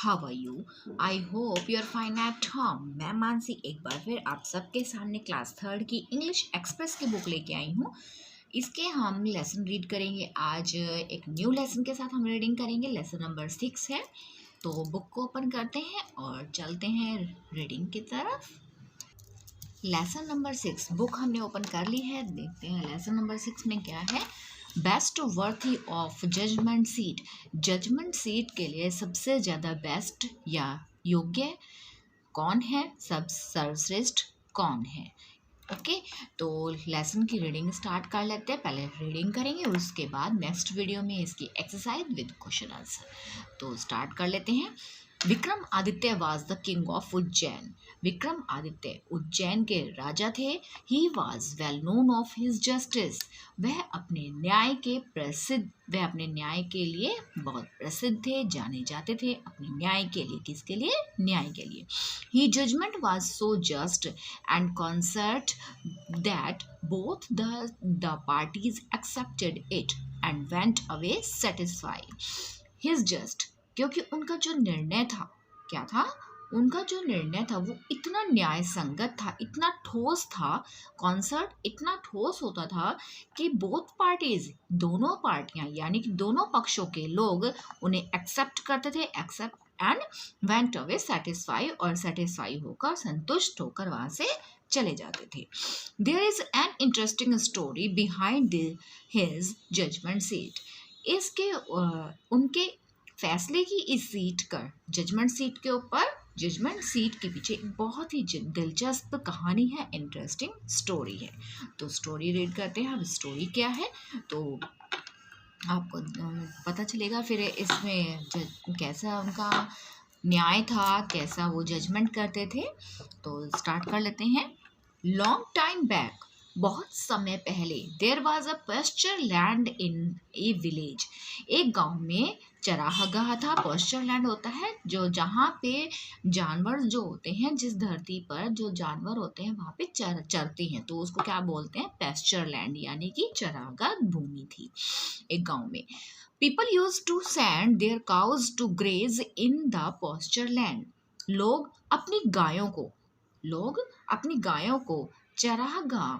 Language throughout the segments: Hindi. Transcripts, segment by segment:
How are you? I hope you are fine at home. मैं मानसी एक बार फिर आप सबके सामने क्लास थर्ड की इंग्लिश एक्सप्रेस की बुक लेके आई हूँ। इसके हम लेसन रीड करेंगे। आज एक न्यू लेसन के साथ हम रीडिंग करेंगे। लेसन नंबर 6 है, तो बुक को ओपन करते हैं और चलते हैं रीडिंग की तरफ। लेसन नंबर 6 बुक हमने ओपन कर ली है। देखते हैं लेसन नंबर 6 में क्या है। Best worthy of judgment seat. Judgment seat के लिए सबसे ज़्यादा बेस्ट या योग्य कौन है, सब सर्वश्रेष्ठ कौन है। ओके, तो लेसन की रीडिंग स्टार्ट कर लेते हैं। पहले रीडिंग करेंगे, उसके बाद नेक्स्ट वीडियो में इसकी एक्सरसाइज विद क्वेश्चन आंसर। तो स्टार्ट कर लेते हैं। Vikram Aditya was the king of Ujjain. Vikram Aditya Ujjain के राजा थे। He was well known of his justice. वह अपने न्याय के लिए बहुत प्रसिद्ध थे, जाने जाते थे अपने न्याय के लिए। किसके लिए? न्याय के लिए। He judgement was so just and concert that both the parties accepted it and went away satisfied. His just, क्योंकि उनका जो निर्णय था, क्या था? उनका जो निर्णय था वो इतना न्याय संगत था, इतना ठोस था। कॉन्सर्ट इतना ठोस होता था कि बोथ पार्टीज, दोनों पार्टियां यानी कि दोनों पक्षों के लोग उन्हें एक्सेप्ट करते थे, accept and went away satisfy, और सेटिस्फाई होकर, संतुष्ट होकर वहां से चले जाते थे। There is an interesting story behind his judgment seat. इसके उनके फैसले की इस सीट का, जजमेंट सीट के ऊपर, जजमेंट सीट के पीछे एक बहुत ही दिलचस्प कहानी है, इंटरेस्टिंग स्टोरी है। तो स्टोरी रीड करते हैं। अब स्टोरी क्या है तो आपको पता चलेगा फिर इसमें कैसा उनका न्याय था, कैसा वो जजमेंट करते थे। तो स्टार्ट कर लेते हैं। लॉन्ग टाइम बैक, बहुत समय पहले, there was a pasture land in a village. एक गांव में चरागाह था। पेस्चर लैंड होता है जो जहाँ पे जानवर जो होते हैं, जिस धरती पर जो जानवर होते हैं वहाँ पे चरते हैं, तो उसको क्या बोलते हैं? पेस्चर लैंड, यानी कि चरागाह भूमि थी एक गांव में। People use to send their cows to graze in the pasture land. लोग अपनी गायों को चरागाह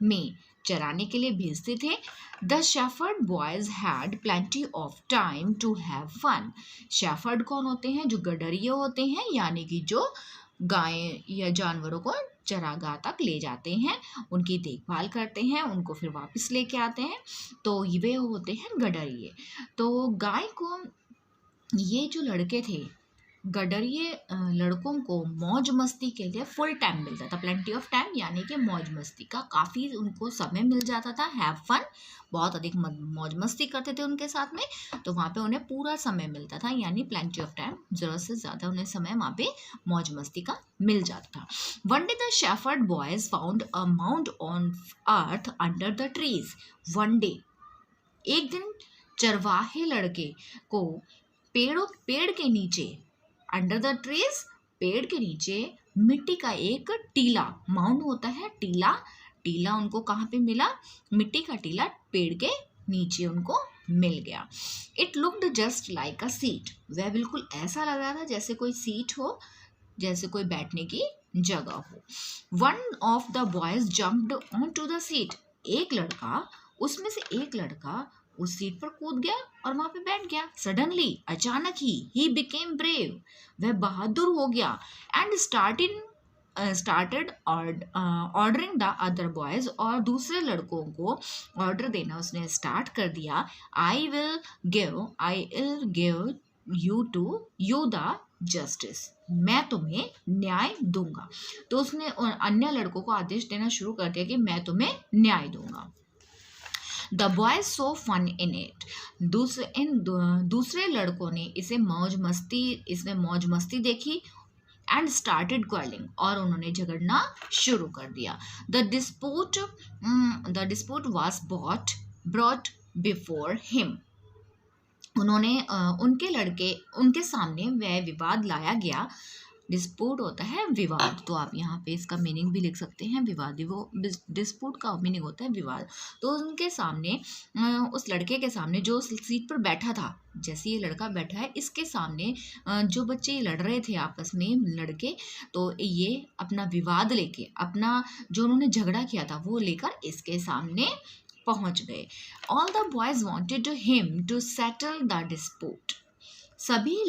में चराने के लिए भेजते थे। The shepherd boys had plenty of time to have fun. Shepherd कौन होते हैं? जो गडरिये होते हैं, यानी कि जो गाय या जानवरों को चरागाह तक ले जाते हैं, उनकी देखभाल करते हैं, उनको फिर वापस लेके आते हैं, तो वे होते हैं गडरिये। तो गाय को, ये जो लड़के थे गडरिये, लड़कों को मौज मस्ती के लिए फुल टाइम मिलता था। प्लेंटी ऑफ टाइम यानी कि मौज मस्ती का काफ़ी उनको समय मिल जाता था। हैव फन, बहुत अधिक मौज मस्ती करते थे उनके साथ में, तो वहाँ पे उन्हें पूरा समय मिलता था, यानी प्लेंटी ऑफ टाइम, ज़रूरत से ज़्यादा उन्हें समय वहाँ पे मौज मस्ती का मिल जाता था। One day the shepherd boys found a mount on earth under the trees. One day, एक दिन, चरवाहे लड़के को पेड़ के नीचे, अंडर द ट्रीज, पेड़ के नीचे मिट्टी का एक टीला, माउंड होता है टीला उनको कहाँ पे मिला? मिट्टी का टीला पेड़ के नीचे उनको मिल गया। It looked just like a seat. वह बिल्कुल ऐसा लग रहा था जैसे कोई सीट हो, जैसे कोई बैठने की जगह हो। One of the boys jumped on to the seat. उसमें से एक लड़का उस सीट पर कूद गया और वहां पे बैठ गया। सडनली, अचानक ही बिकेम ब्रेव, वह बहादुर हो गया। And started ordering the other boys, और दूसरे लड़कों को ऑर्डर देना उसने स्टार्ट कर दिया। I will give you the justice. मैं तुम्हें न्याय दूंगा। तो उसने अन्य लड़कों को आदेश देना शुरू कर दिया कि मैं तुम्हें न्याय दूंगा। The boys saw fun in it. दूसरे लड़कों ने इसमें मौज मस्ती देखी। एंड स्टार्टेड क्वारलिंग, और उन्होंने झगड़ना शुरू कर दिया। The dispute was brought before him. उनके सामने वह विवाद लाया गया। डिस्प्यूट होता है विवाद, तो आप यहाँ पे इसका मीनिंग भी लिख सकते हैं विवादी। वो डिस्प्यूट का मीनिंग होता है विवाद। तो उनके सामने उस लड़के के सामने जो उस सीट पर बैठा था, जैसे ये लड़का बैठा है इसके सामने जो बच्चे ये लड़ रहे थे आपस में लड़के, तो ये अपना विवाद लेके, अपना जो उन्होंने झगड़ा किया था वो लेकर इसके सामने पहुंच गए। All the boys wanted him to settle the dispute. सभी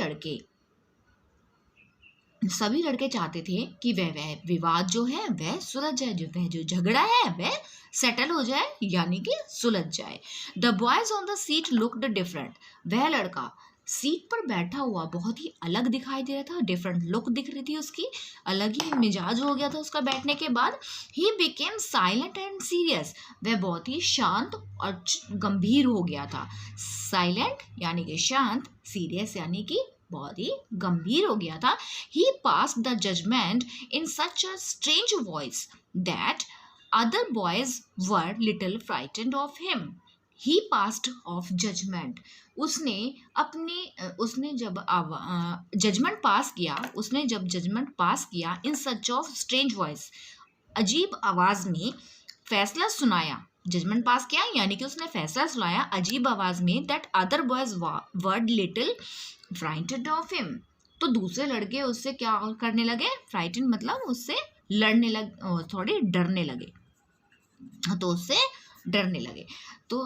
लड़के चाहते थे कि वह विवाद जो है वह सुलझ जाए, जो झगड़ा है वह सेटल हो जाए, यानी कि सुलझ जाए। The boys on the seat looked different. वह लड़का सीट पर बैठा हुआ बहुत ही अलग दिखाई दे रहा था, डिफरेंट लुक दिख रही थी उसकी, अलग ही मिजाज हो गया था उसका बैठने के बाद। He became silent and serious. वह बहुत ही शांत और गंभीर हो गया था। साइलेंट यानी कि शांत, सीरियस यानी कि बहुत ही गंभीर हो गया था। He passed the judgment in such a strange voice that other boys were little frightened of him. He passed off judgment. उसने जब जजमेंट पास किया, उसने जब जजमेंट पास किया इन सच ऑफ स्ट्रेंज वॉइस, अजीब आवाज में फैसला सुनाया। जजमेंट पास किया यानी कि उसने फैसला सुनाया अजीब आवाज में, that other boys were little frightened of him. तो दूसरे लड़के उससे क्या करने लगे, फ्राइटेंड मतलब उससे लड़ने लगे, थोड़े डरने लगे, तो उससे डरने लगे। तो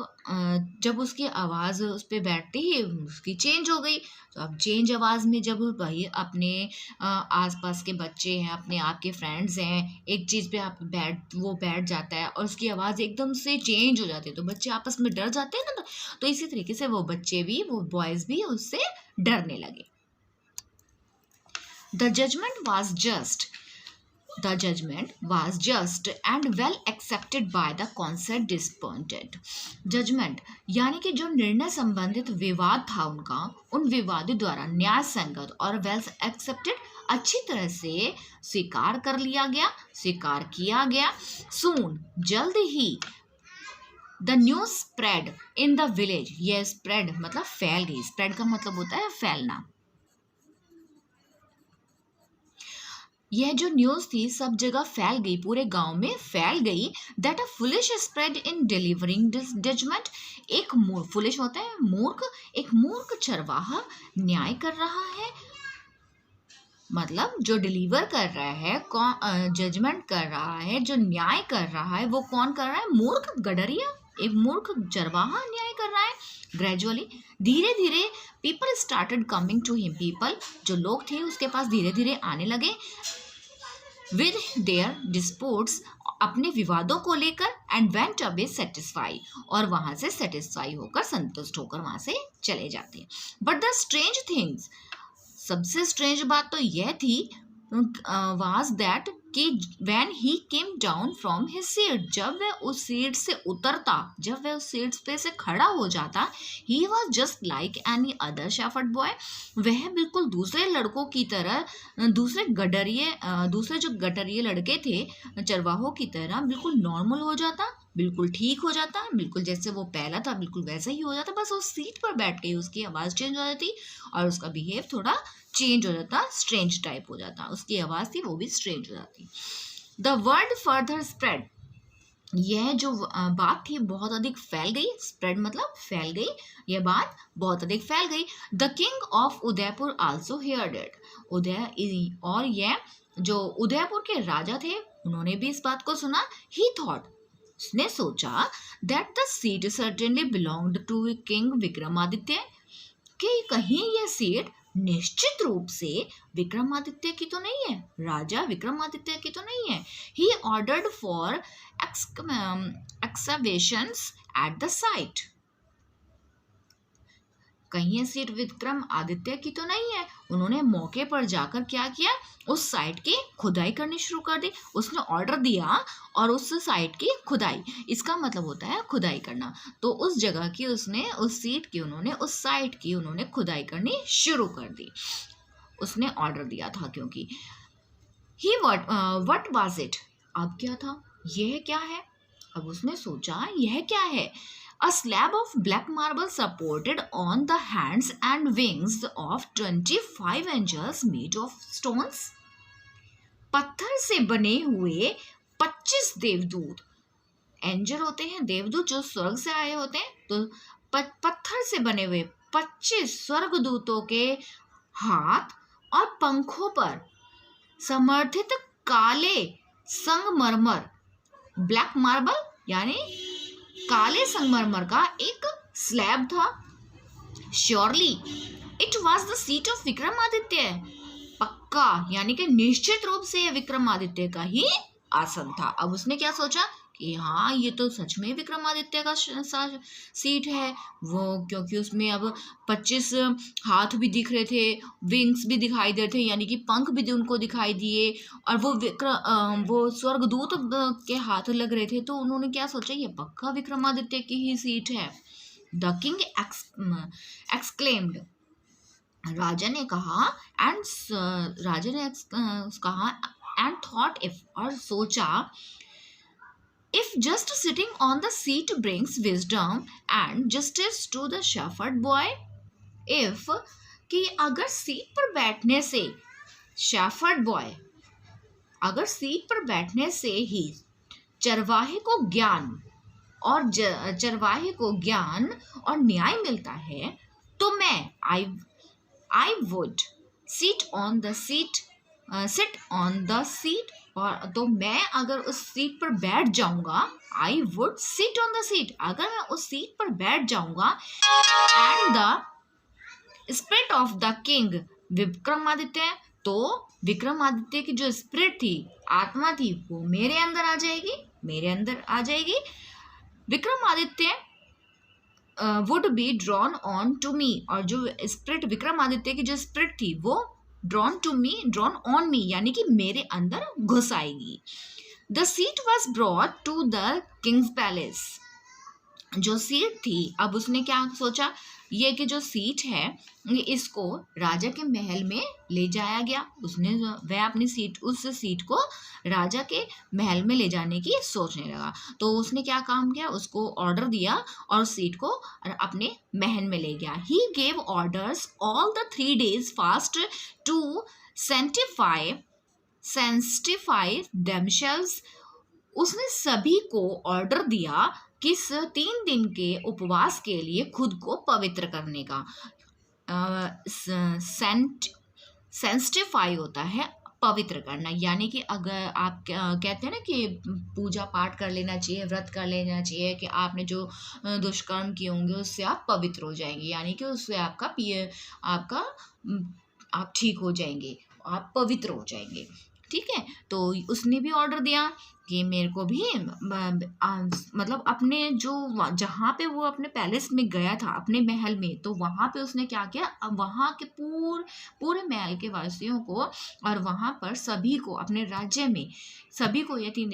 जब उसकी आवाज़ उस पर बैठते ही उसकी चेंज हो गई। तो अब चेंज आवाज़ में जब भाई अपने आसपास के बच्चे हैं, अपने आपके फ्रेंड्स हैं, एक चीज़ पे आप वो बैठ जाता है और उसकी आवाज़ एकदम से चेंज हो जाती है, तो बच्चे आपस में डर जाते हैं ना। तो इसी तरीके से वो बच्चे भी, वो बॉयज़ भी उससे डरने लगे। The judgment was just and well accepted by the concert disappointed. Judgment यानी कि जो निर्णय संबंधित विवाद था उनका, उन विवादी द्वारा न्याय संगत और वेल एक्सेप्टेड, अच्छी तरह से स्वीकार किया गया। Soon, जल्द ही, the news spread in the village. ये स्प्रेड मतलब फैल गई, स्प्रेड का मतलब होता है फैलना। यह जो न्यूज थी सब जगह फैल गई, पूरे गांव में फैल गई। That a foolish spread in delivering this judgment. एक फुलिश होता है मूर्ख, एक मूर्ख चरवाहा न्याय कर रहा है, मतलब जो डिलीवर कर रहा है, कौन जजमेंट कर रहा है, जो न्याय कर रहा है, वो कौन कर रहा है, मूर्ख गडरिया, एक मूर्ख चरवाहा न्याय कर रहा है। ग्रेजुअली, धीरे धीरे, people started coming to him. People जो लोग थे उसके पास धीरे धीरे आने लगे। विद देयर डिस्प्यूट्स, अपने विवादों को लेकर, एंड वेंट अवे सेटिस्फाई, और वहां से सेटिस्फाई होकर, संतुष्ट होकर वहां से चले जाते। बट द स्ट्रेंज थिंग्स, सबसे स्ट्रेंज बात तो यह थी वाज दैट कि when he came down from his seat, जब वह उस सीट से उतरता, जब वह उस सीट पे से खड़ा हो जाता, he was just like any other shepherd boy, वह बिल्कुल दूसरे लड़कों की तरह, दूसरे जो गडरिये लड़के थे चरवाहों की तरह बिल्कुल नॉर्मल हो जाता, बिल्कुल ठीक हो जाता, बिल्कुल जैसे वो पहला था बिल्कुल वैसा ही हो जाता। बस उस सीट पर बैठ के उसकी आवाज़ चेंज हो जाती और उसका बिहेव थोड़ा चेंज हो जाता, स्ट्रेंज टाइप हो जाता, उसकी आवाज़ थी वो भी स्ट्रेंज हो जाती। द वर्ड फर्दर स्प्रेड, यह जो बात थी बहुत अधिक फैल गई, स्प्रेड मतलब फैल गई, यह बात बहुत अधिक फैल गई। The king of Udaipur also heard it, और यह जो उदयपुर के राजा थे उन्होंने भी इस बात को सुना। ही थॉट, उसने सोचा, that the seat certainly belonged to King Vikramaditya, कि कहीं यह सीट निश्चित रूप से विक्रमादित्य की तो नहीं है, राजा विक्रमादित्य की तो नहीं है। He ordered for excavations at the site, कहीं ये सीट विक्रम आदित्य की तो नहीं है। उन्होंने मौके पर जाकर क्या किया, उस साइट की खुदाई करनी शुरू कर दी। उसने ऑर्डर दिया और उस साइट की खुदाई, इसका मतलब होता है खुदाई करना। तो उस जगह की उसने, उस सीट की उन्होंने, उस साइट की उन्होंने खुदाई करनी शुरू कर दी, उसने ऑर्डर दिया था क्योंकि। ही व्हाट वाज इट, अब क्या था, यह क्या है, अब उसने सोचा यह क्या है। A slab of black marble supported on the hands and wings of 25 angels made of stones. पत्थर से बने हुए 25 देवदूत, एंजल होते हैं देवदूत जो स्वर्ग से आए होते हैं, तो पत्थर से बने हुए 25 स्वर्गदूतों के हाथ और पंखों पर समर्थित काले संगमरमर, ब्लैक मार्बल यानी काले संगमरमर का एक स्लैब था। Surely it was the seat of Vikramaditya, पक्का यानी कि निश्चित रूप से यह विक्रमादित्य का ही आसन था। अब उसने क्या सोचा कि हाँ ये तो सच में विक्रमादित्य का सीट है वो, क्योंकि उसमें अब 25 हाथ भी दिख रहे थे, विंग्स भी दिखाई दे रहे थे, यानी कि पंख भी उनको दिखाई दिए, और वो स्वर्गदूत के हाथ लग रहे थे। तो उन्होंने क्या सोचा, ये पक्का विक्रमादित्य की ही सीट है। द किंग एक्सक्लेम्ड, राजा ने कहा एंड थॉट इफ, और सोचा, if just sitting on the seat brings wisdom and justice to the shepherd boy, if कि अगर सीट पर बैठने से शेफर्ड बॉय, अगर सीट पर बैठने से ही चरवाहे को ज्ञान और न्याय मिलता है, तो मैं I would sit on the seat, और तो मैं अगर उस सीट पर बैठ जाऊंगा, I would sit on the seat, अगर मैं उस सीट पर बैठ जाऊंगा, and the spirit of the king Vikramaditya, तो विक्रमादित्य की जो स्पिरिट थी, आत्मा थी, वो मेरे अंदर आ जाएगी। Vikramaditya would be drawn on to me, और जो स्पिरिट विक्रमादित्य की जो स्पिरिट थी वो ड्रॉन ऑन मी यानी कि मेरे अंदर घुस आएगी। The seat was brought to the king's palace, जो सीट थी, अब उसने क्या सोचा, ये कि जो सीट है इसको राजा के महल में ले जाया गया। वह अपनी उस सीट को राजा के महल में ले जाने की सोचने लगा। तो उसने क्या काम किया, उसको ऑर्डर दिया और सीट को अपने महल में ले गया। He gave orders all the 3 days fast to sanctify themselves, उसने सभी को ऑर्डर दिया कि 3 दिन के उपवास के लिए खुद को पवित्र करने का। सेंटिफाई होता है पवित्र करना, यानी कि अगर आप कहते हैं ना कि पूजा पाठ कर लेना चाहिए, व्रत कर लेना चाहिए, कि आपने जो दुष्कर्म किए होंगे उससे आप पवित्र हो जाएंगे, यानी कि उससे आप ठीक हो जाएंगे, आप पवित्र हो जाएंगे। ठीक है, तो उसने भी ऑर्डर दिया कि मेरे को भी मतलब अपने जहाँ पे वो अपने पैलेस में गया था, अपने महल में, तो वहाँ पे उसने क्या किया, वहाँ के पूरे महल के वासियों को और वहाँ पर सभी को, अपने राज्य में सभी को, ये 3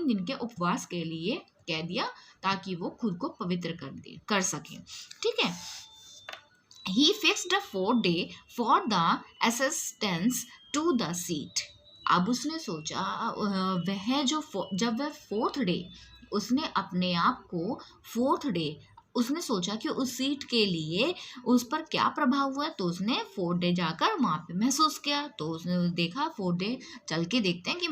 दिन के उपवास के लिए कह दिया, ताकि वो खुद को पवित्र कर सके। ठीक है, he fixed a 4 day for the assistance to the seat, अब उसने सोचा जब वह 4th डे, उसने अपने आप को 4th डे, उसने सोचा कि उस सीट के लिए उस पर क्या प्रभाव हुआ है, तो उसने 4th डे जाकर वहाँ पे महसूस किया। तो उसने देखा 4th डे चल के देखते हैं कि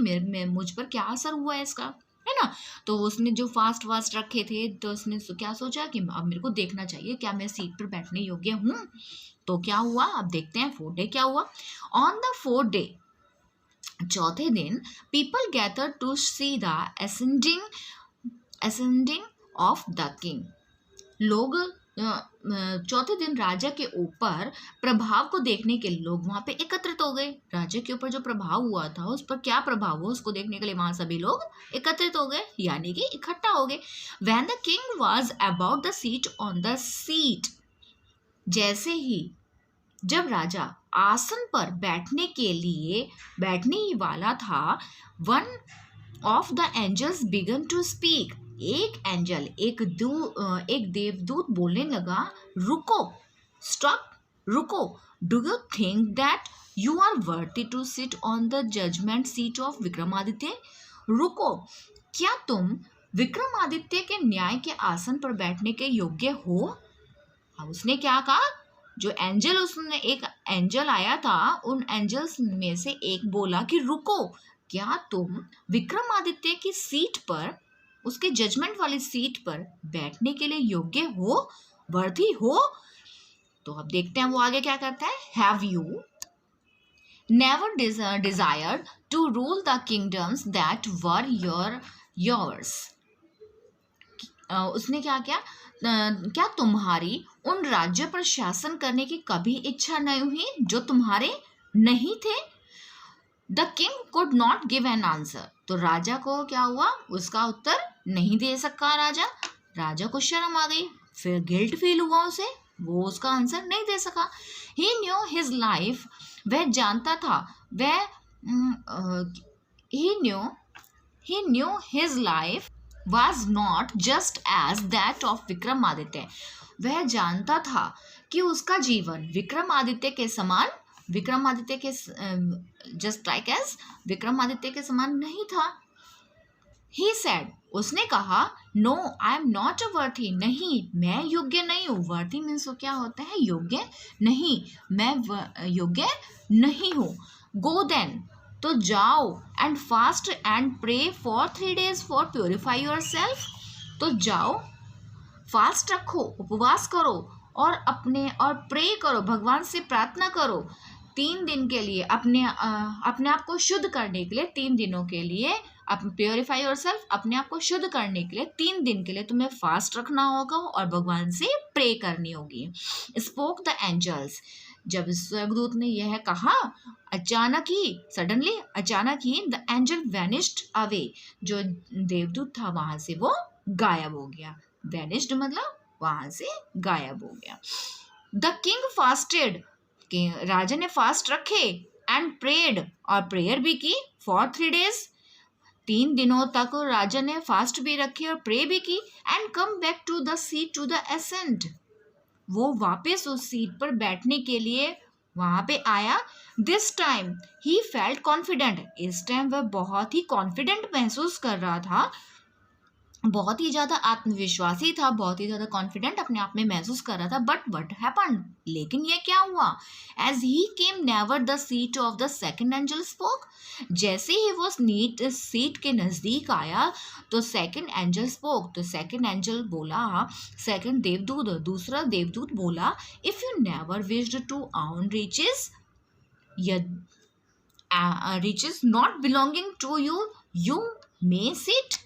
मुझ पर क्या असर हुआ है इसका, है ना। तो उसने जो फास्ट रखे थे, तो उसने क्या सोचा कि अब मेरे को देखना चाहिए क्या मैं सीट पर बैठने योग्य हूँ। तो क्या हुआ, अब देखते हैं 4th डे क्या हुआ। ऑन द 4th डे, चौथे दिन, people gather to see the ascending of the king, लोग चौथे दिन राजा के ऊपर प्रभाव को देखने के लिए लोग वहां पे एकत्रित हो गए। राजा के ऊपर जो प्रभाव हुआ था, उस पर क्या प्रभाव हुआ उसको देखने के लिए वहां सभी लोग एकत्रित हो गए, यानी कि इकट्ठा हो गए। When the king was about the seat on the seat, जैसे ही जब राजा आसन पर बैठने ही वाला था, one of the angels began to speak, एक देवदूत बोलने लगा, रुको, do you think that you are worthy to sit on the judgement seat of Vikramaditya, रुको, क्या तुम विक्रमादित्य के न्याय के आसन पर बैठने के योग्य हो। अब उसने क्या कहा, जो एंजल, उसने एक एंजल आया था, उन एंजल्स में से एक बोला कि रुको, क्या तुम विक्रमादित्य की सीट पर, उसके जजमेंट वाली सीट पर बैठने के लिए योग्य हो, वर्दी हो? तो अब देखते हैं वो आगे क्या करता है। Have you never desired to rule the kingdoms that were yours? उसने क्या किया, क्या तुम्हारी उन राज्यों पर शासन करने की कभी इच्छा नहीं हुई जो तुम्हारे नहीं थे? The king could not give an answer. तो राजा को क्या हुआ, उसका उत्तर नहीं दे सका राजा। राजा को शर्म आ गई, फिर गिल्ट फील हुआ उसे, वो उसका आंसर नहीं दे सका। ही न्यू हिज लाइफ, वह जानता था, वह he knew his life was not just as that of Vikramaditya. वह जानता था कि उसका जीवन विक्रमादित्य के समान, विक्रमादित्य के जस्ट लाइक एज विक्रमादित्य के समान नहीं था। He said, उसने कहा, no I am not a worthy, नहीं मैं योग्य नहीं हूँ। वर्थी मीन्स क्या होता है, योग्य नहीं, मैं योग्य नहीं हूँ। गो देन, तो जाओ, and fast and pray for 3 days for purify yourself. तो जाओ, फास्ट रखो, उपवास करो, और प्रे करो, भगवान से प्रार्थना करो 3 दिन के लिए, अपने आप को शुद्ध करने के लिए 3 दिनों के लिए, प्योरीफाई योर सेल्फ, अपने आप को शुद्ध करने के लिए 3 दिन के लिए तुम्हें फास्ट रखना होगा और भगवान से प्रे करनी होगी। स्पोक द एंजल्स, जब स्वर्गदूत ने यह कहा, अचानक ही द एंजल वैनिश्ड अवे, जो देवदूत था वहां से वो गायब हो गया। वैनिश्ड मतलब वहां से गायब हो गया। द किंग फास्टेड, राजा ने फास्ट रखे, एंड प्रेड, और प्रेयर भी की, फॉर 3 days, 3 दिनों तक राजा ने फास्ट भी रखी और प्रे भी की। And come back to the seat to the ascent, वो वापस उस सीट पर बैठने के लिए वहां पे आया। This time he felt confident, इस टाइम वह बहुत ही कॉन्फिडेंट महसूस कर रहा था, बहुत ही ज़्यादा आत्मविश्वासी था, बहुत ही ज़्यादा कॉन्फिडेंट अपने आप में महसूस कर रहा था। बट वट हैपन, लेकिन ये क्या हुआ, as he came never the seat of the second angel spoke, जैसे ही वो सीट के नज़दीक आया तो सेकेंड एंजल स्पोक, तो सेकेंड एंजल बोला, सेकेंड देवदूत, दूसरा देवदूत बोला, if you never wished to own riches not belonging to you, you may sit,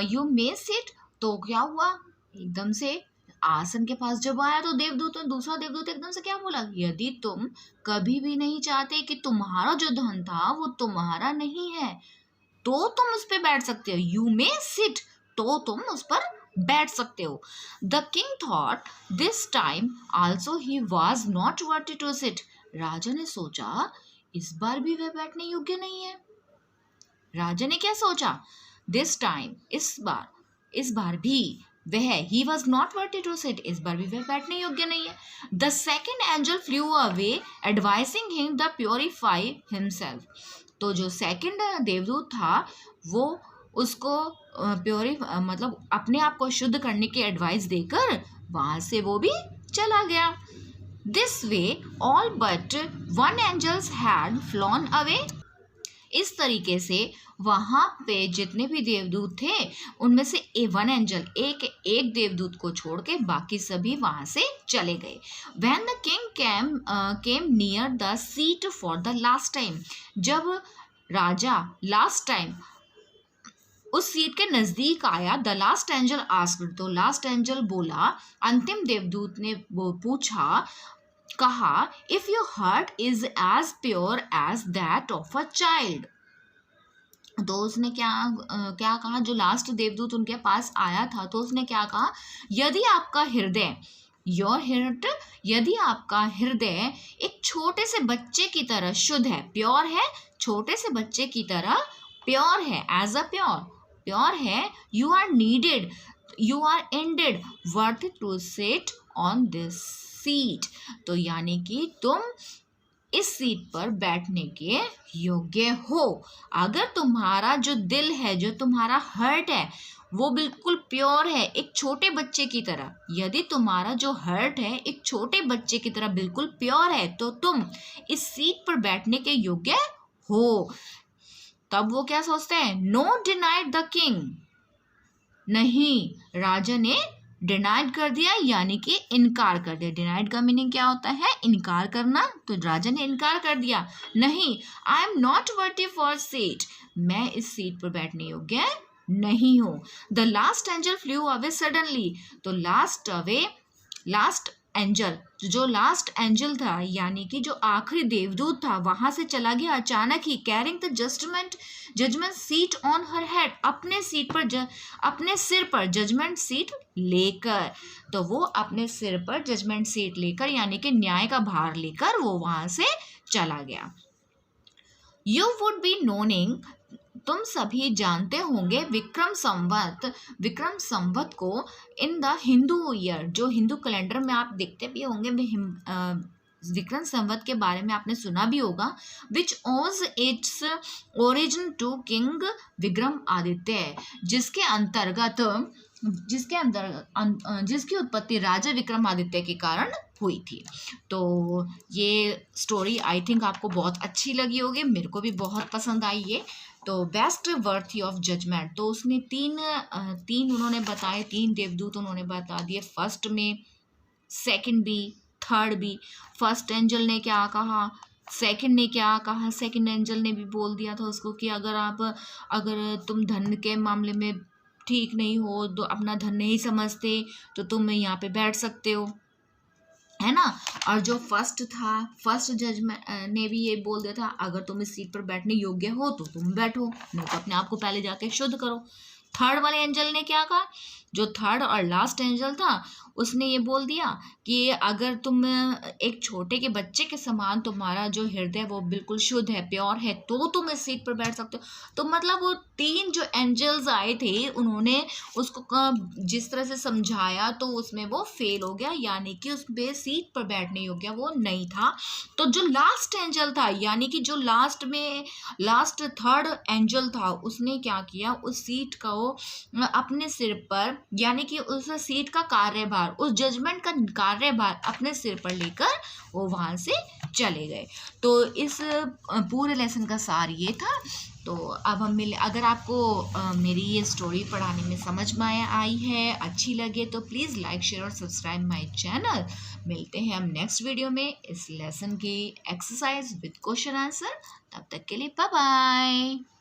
you may sit. तो क्या हुआ, एकदम से आसन के पास जब आया तो दूसरा देवदूत एकदम से क्या बोला, यदि तुम कभी भी नहीं चाहते कि तुम्हारा जो धन था वो तुम्हारा नहीं है, तो तुम उस पर बैठ सकते हो। यू मे सिट, तो तुम उस पर बैठ सकते हो। The king thought this time also he was not worthy to sit, राजा ने सोचा इस बार भी वह बैठने योग्य नहीं है। राजा ने क्या सोचा, दिस टाइम, इस बार भी वह, he was not worthy to sit, इस बार भी वह बैठने योग्य नहीं है। The second angel flew away advising him the purify himself, तो जो सेकेंड देवदूत था वो उसको मतलब अपने आप को शुद्ध करने की एडवाइस देकर वहां से वो भी चला गया। This way all but 1 angels had flown away, इस तरीके से वहां पे जितने भी देवदूत थे उनमें से 1 एंजल, एक देवदूत को छोड़ के बाकी सभी वहां से चले गए। When the king came near the seat for the last time, जब राजा लास्ट टाइम उस सीट के नजदीक आया, द लास्ट एंजल आस्क्ड, तो लास्ट एंजल बोला, अंतिम देवदूत ने वो पूछा, कहा, if your heart is as pure as that of a child, तो उसने क्या कहा, जो लास्ट देवदूत उनके पास आया था तो उसने क्या कहा, यदि आपका हृदय, योर हार्ट, यदि आपका हृदय एक छोटे से बच्चे की तरह शुद्ध है, प्योर है, छोटे से बच्चे की तरह प्योर है, एज अ प्योर है, you are indeed worth to sit on this seat, तो यानी कि तुम इस सीट पर बैठने के योग्य हो। अगर तुम्हारा जो दिल है, जो तुम्हारा हर्ट है वो बिल्कुल प्योर है, एक छोटे बच्चे की तरह। यदि तुम्हारा जो हार्ट है एक छोटे बच्चे की तरह बिल्कुल प्योर है तो तुम इस सीट पर बैठने के योग्य हो। तब वो क्या सोचते हैं, नो डिनाइड द किंग, नहीं, राजा ने डिनाइड कर दिया, यानी कि इनकार कर दिया। डिनाइड का मीनिंग क्या होता है, इनकार करना। तो राजा ने इनकार कर दिया, नहीं, आई am not worthy for seat, मैं इस सीट पर बैठने योग्य नहीं हूं। The last angel flew away suddenly, तो लास्ट एंजल, जो लास्ट एंजल था यानी कि जो आखिरी देवदूत था, वहां से चला गया अचानक ही, carrying the judgement seat on her head, अपने सिर पर जजमेंट सीट लेकर। तो वो अपने सिर पर जजमेंट सीट लेकर यानी कि न्याय का भार लेकर वो वहां से चला गया। यू वुड बी नोनिंग, तुम सभी जानते होंगे, विक्रम संवत को इन द हिंदू ईयर, जो हिंदू कैलेंडर में आप देखते भी होंगे, विक्रम संवत के बारे में आपने सुना भी होगा, which owes its origin to King Vikram Aditya, जिसकी उत्पत्ति राजा विक्रमादित्य के कारण हुई थी। तो ये स्टोरी आई थिंक आपको बहुत अच्छी लगी होगी, मेरे को भी बहुत पसंद आई ये। तो बेस्ट वर्थी ऑफ जजमेंट, तो उसने तीन उन्होंने बताए, 3 देवदूत उन्होंने बता दिए, फर्स्ट में, सेकंड भी, थर्ड भी। फर्स्ट एंजल ने क्या कहा, सेकंड ने क्या कहा, सेकंड एंजल ने भी बोल दिया था उसको कि अगर तुम धन के मामले में ठीक नहीं हो, तो अपना धन नहीं समझते, तो तुम यहाँ पे बैठ सकते हो, है ना। और जो फर्स्ट जज ने भी ये बोल दिया था, अगर तुम इस सीट पर बैठने योग्य हो तो तुम बैठो, नहीं तो अपने आप को पहले जाके शुद्ध करो। थर्ड वाले एंजल ने क्या कहा, जो थर्ड और लास्ट एंजल था उसने ये बोल दिया कि अगर तुम एक छोटे के बच्चे के समान, तुम्हारा जो हृदय वो बिल्कुल शुद्ध है, प्योर है, तो तुम इस सीट पर बैठ सकते हो। तो मतलब वो 3 जो एंजल्स आए थे उन्होंने उसको जिस तरह से समझाया तो उसमें वो फेल हो गया, यानी कि उसमें सीट पर बैठने योग्य वो नहीं था। तो जो लास्ट एंजल था यानी कि जो लास्ट थर्ड एंजल था, उसने क्या किया, उस सीट को अपने सिर पर यानी कि उस सीट का कार्यभार, उस जजमेंट का कार्यभार अपने सिर पर लेकर वो वहां से चले गए। तो इस पूरे लेसन का सार ये था। तो अब हम मिले, अगर आपको मेरी ये स्टोरी पढ़ाने में समझ में आई है, अच्छी लगे, तो प्लीज़ लाइक, शेयर और सब्सक्राइब माय चैनल। मिलते हैं हम नेक्स्ट वीडियो में इस लेसन की एक्सरसाइज विद क्वेश्चन आंसर। तब तक के लिए बाय बाय।